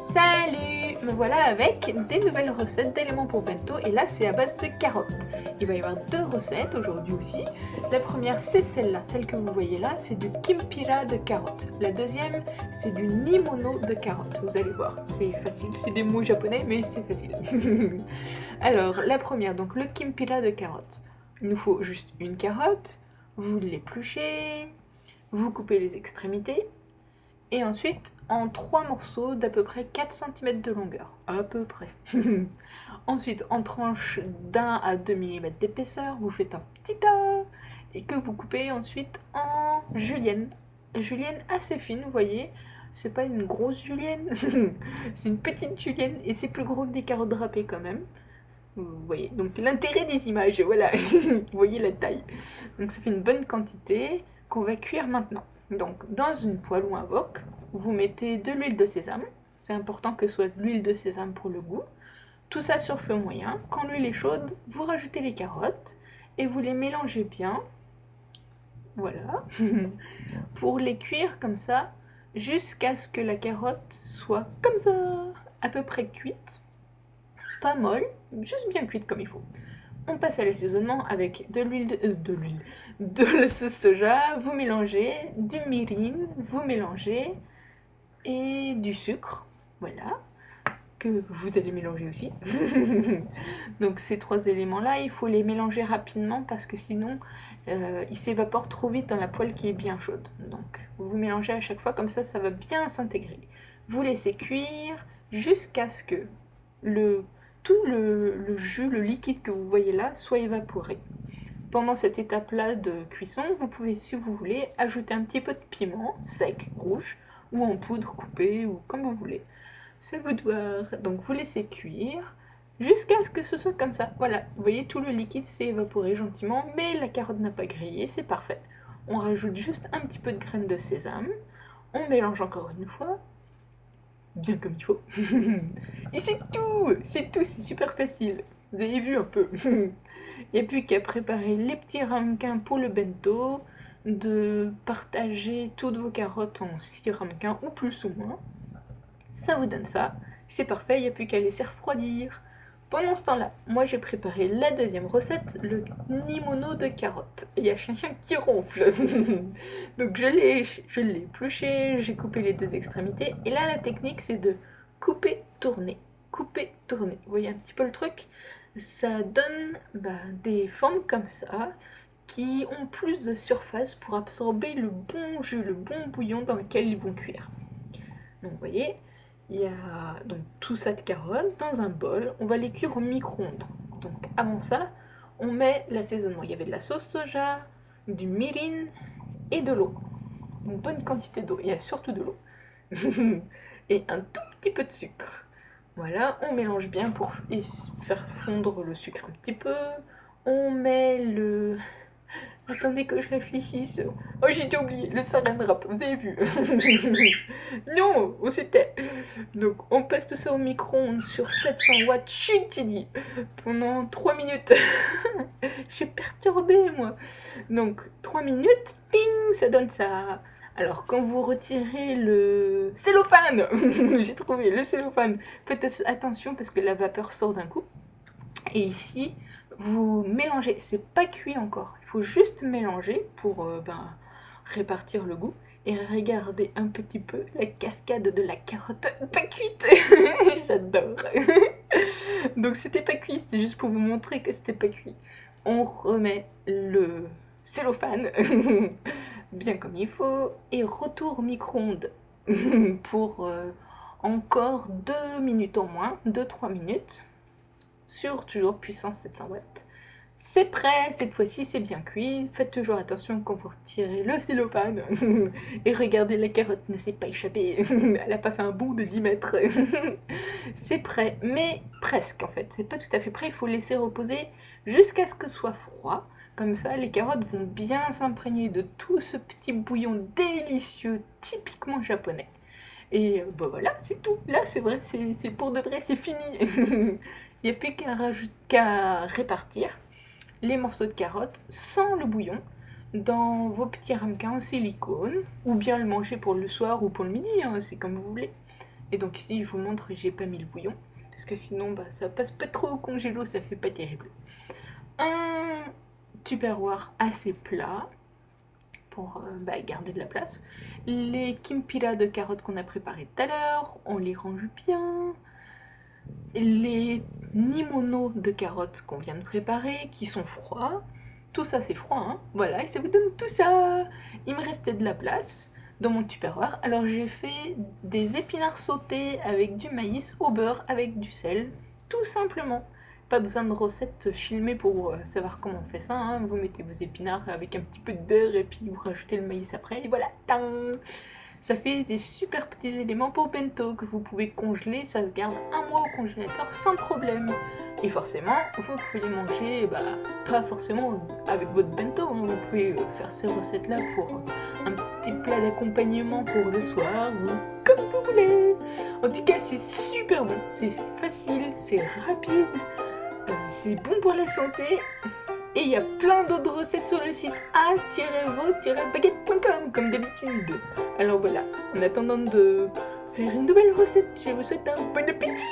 Salut! Me voilà avec des nouvelles recettes d'éléments pour bento et là c'est à base de carottes. Il va y avoir deux recettes aujourd'hui aussi. La première c'est celle-là, celle que vous voyez là, c'est du kimpira de carottes. La deuxième c'est du nimono de carottes. Vous allez voir, c'est facile, c'est des mots japonais mais c'est facile. Alors la première, donc le kimpira de carottes. Il nous faut juste une carotte, vous l'épluchez, vous coupez les extrémités. Et ensuite, en 3 morceaux d'à peu près 4 cm de longueur. À peu près. Ensuite, en tranches d'1 à 2 mm d'épaisseur, vous faites un petit tas et que vous coupez ensuite en julienne. Julienne assez fine, vous voyez. C'est pas une grosse julienne, c'est une petite julienne et c'est plus gros que des carottes râpées quand même. Vous voyez, donc l'intérêt des images, voilà. Vous voyez la taille. Donc ça fait une bonne quantité qu'on va cuire maintenant. Donc, dans une poêle ou un wok, vous mettez de l'huile de sésame. C'est important que ce soit de l'huile de sésame pour le goût. Tout ça sur feu moyen. Quand l'huile est chaude, vous rajoutez les carottes et vous les mélangez bien. Voilà. Pour les cuire comme ça, jusqu'à ce que la carotte soit comme ça, à peu près cuite. Pas molle, juste bien cuite comme il faut. On passe à l'assaisonnement avec de la sauce soja, vous mélangez, du mirin, vous mélangez, et du sucre, voilà, que vous allez mélanger aussi. Donc ces 3 éléments-là, il faut les mélanger rapidement parce que sinon, ils s'évaporent trop vite dans la poêle qui est bien chaude. Donc vous mélangez à chaque fois, comme ça va bien s'intégrer. Vous laissez cuire jusqu'à ce que tout le jus, le liquide que vous voyez là, soit évaporé. Pendant cette étape-là de cuisson, vous pouvez, si vous voulez, ajouter un petit peu de piment sec, rouge, ou en poudre coupée, ou comme vous voulez. C'est à vous de voir. Donc vous laissez cuire jusqu'à ce que ce soit comme ça. Voilà, vous voyez, tout le liquide s'est évaporé gentiment, mais la carotte n'a pas grillé, c'est parfait. On rajoute juste un petit peu de graines de sésame. On mélange encore une fois. Bien comme il faut. Et c'est tout, c'est super facile. Vous avez vu un peu. Il n'y a plus qu'à préparer les petits ramequins pour le bento, de partager toutes vos carottes en 6 ramequins ou plus ou moins. Ça vous donne ça, c'est parfait, il n'y a plus qu'à laisser refroidir. Pendant ce temps-là, moi j'ai préparé la deuxième recette, le nimono de carottes. Et il y a chien qui ronfle. Donc je l'ai épluché, j'ai coupé les 2 extrémités. Et là la technique c'est de couper, tourner. Couper, tourner. Vous voyez un petit peu le truc? Ça donne des formes comme ça qui ont plus de surface pour absorber le bon jus, le bon bouillon dans lequel ils vont cuire. Donc vous voyez, il y a donc tout ça de carottes dans un bol, on va les cuire au micro-ondes. Donc avant ça, on met l'assaisonnement. Il y avait de la sauce soja, du mirin et de l'eau. Une bonne quantité d'eau, il y a surtout de l'eau. Et un tout petit peu de sucre. Voilà, on mélange bien pour faire fondre le sucre un petit peu. On met le... Attendez que je réfléchisse. Oh, j'ai déjà oublié, le saran wrap, vous avez vu? Non, on s'était. Donc, on passe tout ça au micro-ondes sur 700 watts, chut, pendant 3 minutes. Je suis perturbée, moi. Donc, 3 minutes, ping, ça donne ça. Alors, quand vous retirez le cellophane, j'ai trouvé le cellophane, faites attention parce que la vapeur sort d'un coup. Et ici, vous mélangez, c'est pas cuit encore, il faut juste mélanger pour répartir le goût. Et regardez un petit peu la cascade de la carotte pas cuite. J'adore. Donc c'était pas cuit, c'était juste pour vous montrer que c'était pas cuit. On remet le cellophane bien comme il faut et retour au micro-ondes pour encore 2 minutes au moins, 2-3 minutes. Sur toujours puissance 700 watts. C'est prêt, cette fois-ci c'est bien cuit. Faites toujours attention quand vous retirez le cellophane. Et regardez, la carotte ne s'est pas échappée. Elle n'a pas fait un bond de 10 mètres. C'est prêt, mais presque en fait. C'est pas tout à fait prêt, il faut laisser reposer jusqu'à ce que ce soit froid. Comme ça, les carottes vont bien s'imprégner de tout ce petit bouillon délicieux, typiquement japonais. Et voilà, c'est tout. Là, c'est vrai, c'est pour de vrai, c'est fini. Il n'y a plus qu'à répartir les morceaux de carottes sans le bouillon dans vos petits ramequins en silicone, ou bien le manger pour le soir ou pour le midi, hein, c'est comme vous voulez. Et donc ici, je vous montre que j'ai pas mis le bouillon, parce que sinon, bah, ça passe pas trop au congélo, ça fait pas terrible. Un tupperware assez plat, pour garder de la place. Les kimpiras de carottes qu'on a préparés tout à l'heure, on les range bien. Les nimono de carottes qu'on vient de préparer, qui sont froids. Tout ça c'est froid, hein. Voilà, et ça vous donne tout ça. Il me restait de la place dans mon tupperware, alors j'ai fait des épinards sautés avec du maïs au beurre avec du sel, tout simplement. Pas besoin de recettes filmées pour savoir comment on fait ça, hein. Vous mettez vos épinards avec un petit peu de beurre et puis vous rajoutez le maïs après, et voilà, tang. Ça fait des super petits éléments pour bento que vous pouvez congeler, ça se garde un mois au congélateur sans problème. Et forcément, vous pouvez les manger, pas forcément avec votre bento, hein. Vous pouvez faire ces recettes-là pour un petit plat d'accompagnement pour le soir, ou comme vous voulez. En tout cas, c'est super bon, c'est facile, c'est rapide, c'est bon pour la santé. Et il y a plein d'autres recettes sur le site a-vo-baguette.com comme d'habitude. Alors voilà, en attendant de faire une nouvelle recette, je vous souhaite un bon appétit!